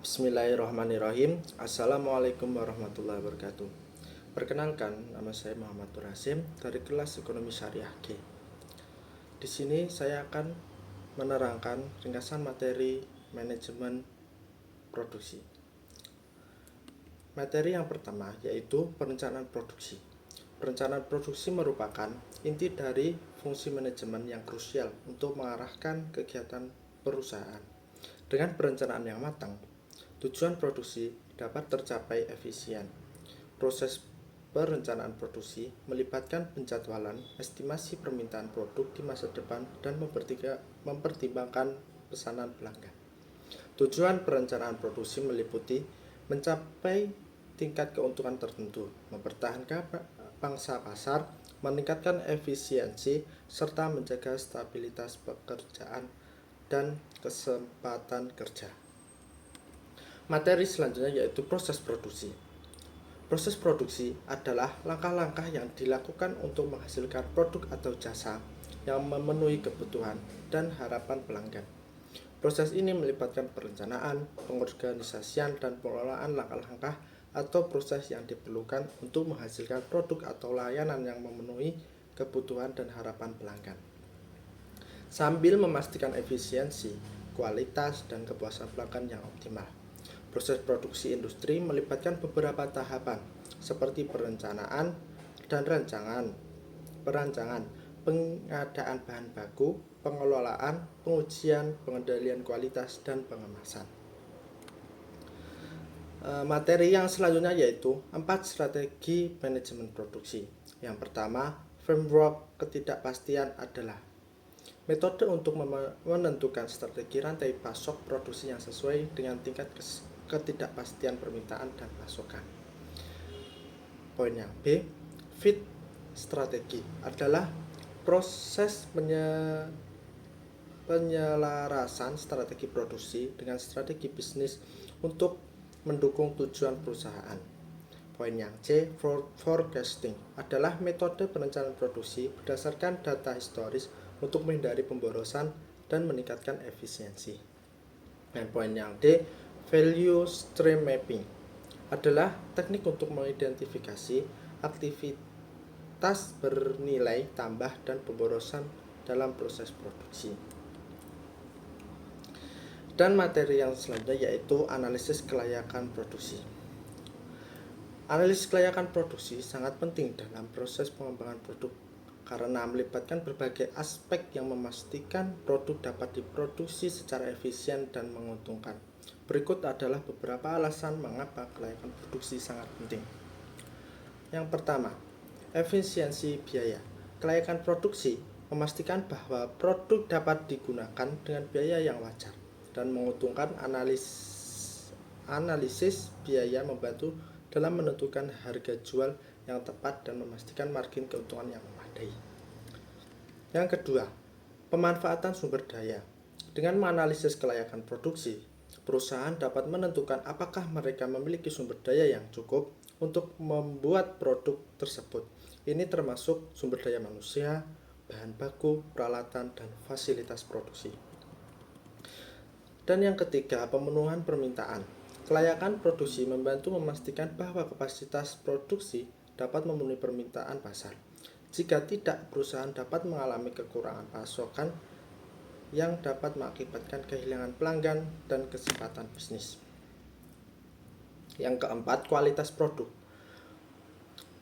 Bismillahirrahmanirrahim. Assalamualaikum warahmatullahi wabarakatuh. Perkenalkan, nama saya Muhammad Nur Hasim dari kelas Ekonomi Syariah G. Di sini saya akan menerangkan ringkasan materi manajemen produksi. Materi yang pertama yaitu perencanaan produksi. Perencanaan produksi merupakan inti dari fungsi manajemen yang krusial untuk mengarahkan kegiatan perusahaan. Dengan perencanaan yang matang, tujuan produksi dapat tercapai efisien. Proses perencanaan produksi melibatkan penjadwalan, estimasi permintaan produk di masa depan, dan mempertimbangkan pesanan pelanggan. Tujuan perencanaan produksi meliputi mencapai tingkat keuntungan tertentu, mempertahankan pangsa pasar, meningkatkan efisiensi, serta menjaga stabilitas pekerjaan dan kesempatan kerja. Materi selanjutnya yaitu proses produksi. Proses produksi adalah langkah-langkah yang dilakukan untuk menghasilkan produk atau jasa yang memenuhi kebutuhan dan harapan pelanggan. Proses ini melibatkan perencanaan, pengorganisasian, dan pengelolaan langkah-langkah atau proses yang diperlukan untuk menghasilkan produk atau layanan yang memenuhi kebutuhan dan harapan pelanggan, sambil memastikan efisiensi, kualitas, dan kepuasan pelanggan yang optimal. Proses produksi industri melibatkan beberapa tahapan seperti perencanaan dan perancangan, pengadaan bahan baku, pengelolaan, pengujian, pengendalian kualitas, dan pengemasan. Materi yang selanjutnya yaitu 4 strategi manajemen produksi. Yang pertama, framework ketidakpastian adalah metode untuk menentukan strategi rantai pasok produksi yang sesuai dengan tingkat ketidakpastian permintaan dan pasokan. Poin yang B, fit strategi adalah proses penyelarasan strategi produksi dengan strategi bisnis untuk mendukung tujuan perusahaan. Poin yang C, forecasting adalah metode perencanaan produksi berdasarkan data historis untuk menghindari pemborosan dan meningkatkan efisiensi. Dan poin yang D, value stream mapping adalah teknik untuk mengidentifikasi aktivitas bernilai tambah dan pemborosan dalam proses produksi. Dan materi yang selanjutnya yaitu analisis kelayakan produksi. Analisis kelayakan produksi sangat penting dalam proses pengembangan produk karena melibatkan berbagai aspek yang memastikan produk dapat diproduksi secara efisien dan menguntungkan. Berikut adalah beberapa alasan mengapa kelayakan produksi sangat penting. Yang pertama, efisiensi biaya. Kelayakan produksi memastikan bahwa produk dapat digunakan dengan biaya yang wajar dan menguntungkan. Analisis biaya membantu dalam menentukan harga jual yang tepat dan memastikan margin keuntungan yang memadai. Yang kedua, pemanfaatan sumber daya. Dengan menganalisis kelayakan produksi, perusahaan dapat menentukan apakah mereka memiliki sumber daya yang cukup untuk membuat produk tersebut. Ini termasuk sumber daya manusia, bahan baku, peralatan, dan fasilitas produksi. Dan yang ketiga, pemenuhan permintaan. Kelayakan produksi membantu memastikan bahwa kapasitas produksi dapat memenuhi permintaan pasar. Jika tidak, perusahaan dapat mengalami kekurangan pasokan yang dapat mengakibatkan kehilangan pelanggan dan kesempatan bisnis. Yang keempat, kualitas produk.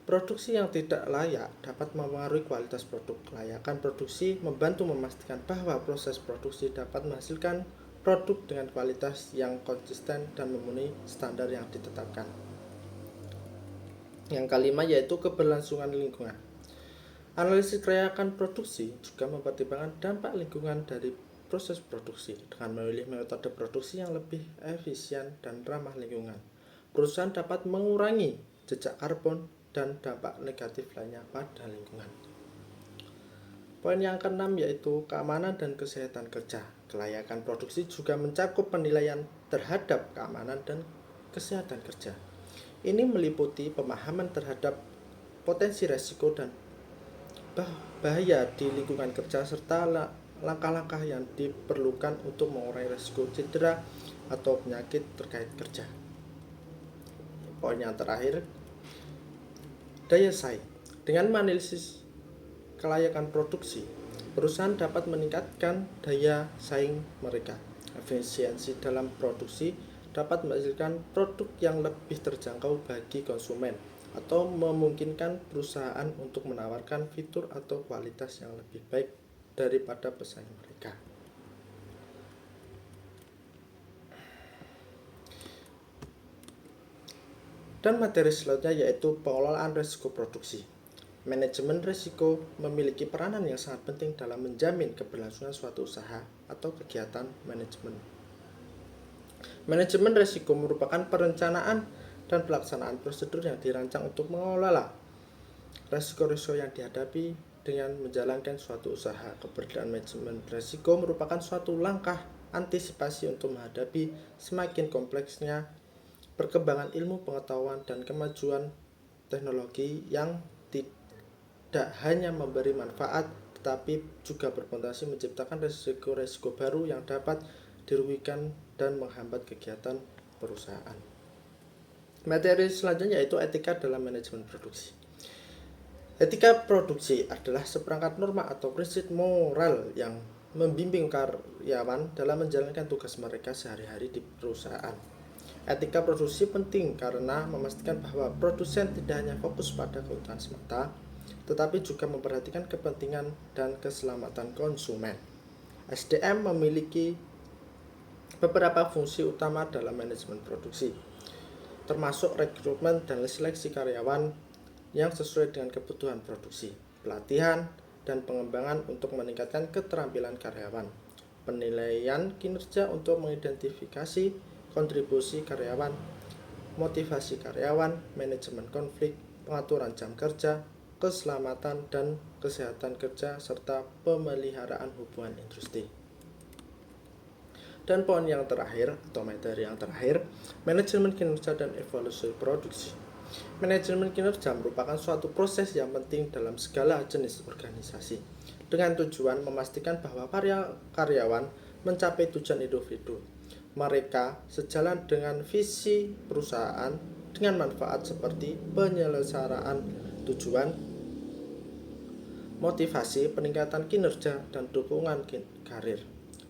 Produksi yang tidak layak dapat mempengaruhi kualitas produk. Kelayakan produksi membantu memastikan bahwa proses produksi dapat menghasilkan produk dengan kualitas yang konsisten dan memenuhi standar yang ditetapkan. Yang kelima yaitu keberlangsungan lingkungan. Analisis kelayakan produksi juga mempertimbangkan dampak lingkungan dari proses produksi. Dengan memilih metode produksi yang lebih efisien dan ramah lingkungan, perusahaan dapat mengurangi jejak karbon dan dampak negatif lainnya pada lingkungan. Poin yang keenam yaitu keamanan dan kesehatan kerja. Kelayakan produksi juga mencakup penilaian terhadap keamanan dan kesehatan kerja. Ini meliputi pemahaman terhadap potensi resiko dan bahaya di lingkungan kerja serta langkah-langkah yang diperlukan untuk mengurangi risiko cedera, atau penyakit terkait kerja. Poin yang terakhir, daya saing. Dengan menganalisis kelayakan produksi, perusahaan dapat meningkatkan daya saing mereka. Efisiensi dalam produksi dapat menghasilkan produk yang lebih terjangkau bagi konsumen atau memungkinkan perusahaan untuk menawarkan fitur atau kualitas yang lebih baik daripada pesaing mereka. Dan materi selanjutnya yaitu pengelolaan risiko produksi. Manajemen risiko memiliki peranan yang sangat penting dalam menjamin keberlangsungan suatu usaha atau kegiatan manajemen. Manajemen risiko merupakan perencanaan dan pelaksanaan prosedur yang dirancang untuk mengelola risiko-risiko yang dihadapi dengan menjalankan suatu usaha. Keberadaan manajemen risiko merupakan suatu langkah antisipasi untuk menghadapi semakin kompleksnya perkembangan ilmu pengetahuan dan kemajuan teknologi yang tidak hanya memberi manfaat tetapi juga berpotensi menciptakan risiko-risiko baru yang dapat dirugikan dan menghambat kegiatan perusahaan. Materi selanjutnya yaitu etika dalam manajemen produksi. Etika produksi adalah seperangkat norma atau prinsip moral yang membimbing karyawan dalam menjalankan tugas mereka sehari-hari di perusahaan. Etika produksi penting karena memastikan bahwa produsen tidak hanya fokus pada keuntungan semata, tetapi juga memperhatikan kepentingan dan keselamatan konsumen. SDM memiliki beberapa fungsi utama dalam manajemen produksi, termasuk rekrutmen dan seleksi karyawan yang sesuai dengan kebutuhan produksi, pelatihan dan pengembangan untuk meningkatkan keterampilan karyawan, penilaian kinerja untuk mengidentifikasi kontribusi karyawan, motivasi karyawan, manajemen konflik, pengaturan jam kerja, keselamatan dan kesehatan kerja, serta pemeliharaan hubungan industri. Dan poin yang terakhir atau materi yang terakhir, manajemen kinerja dan evaluasi produksi. Manajemen kinerja merupakan suatu proses yang penting dalam segala jenis organisasi, dengan tujuan memastikan bahwa karyawan mencapai tujuan individu mereka sejalan dengan visi perusahaan dengan manfaat seperti penyelesaian tujuan, motivasi, peningkatan kinerja, dan dukungan karir.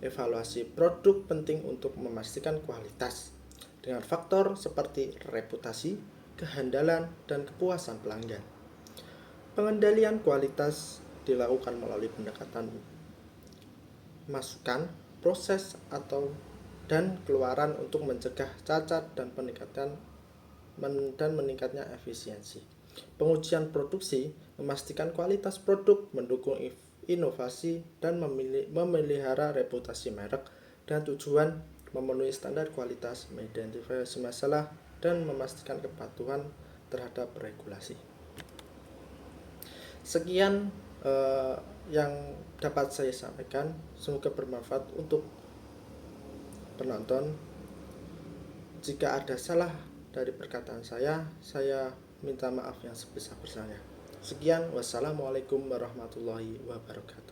Evaluasi produk penting untuk memastikan kualitas dengan faktor seperti reputasi, kehandalan, dan kepuasan pelanggan. Pengendalian kualitas dilakukan melalui pendekatan masukan, proses atau dan keluaran untuk mencegah cacat dan meningkatnya efisiensi. Pengujian produksi memastikan kualitas produk, mendukung inovasi dan memelihara reputasi merek dan tujuan memenuhi standar kualitas, mengidentifikasi masalah dan memastikan kepatuhan terhadap regulasi. Sekian yang dapat saya sampaikan, semoga bermanfaat untuk penonton. Jika ada salah dari perkataan saya minta maaf yang sebesar-besarnya. Sekian, wassalamualaikum warahmatullahi wabarakatuh.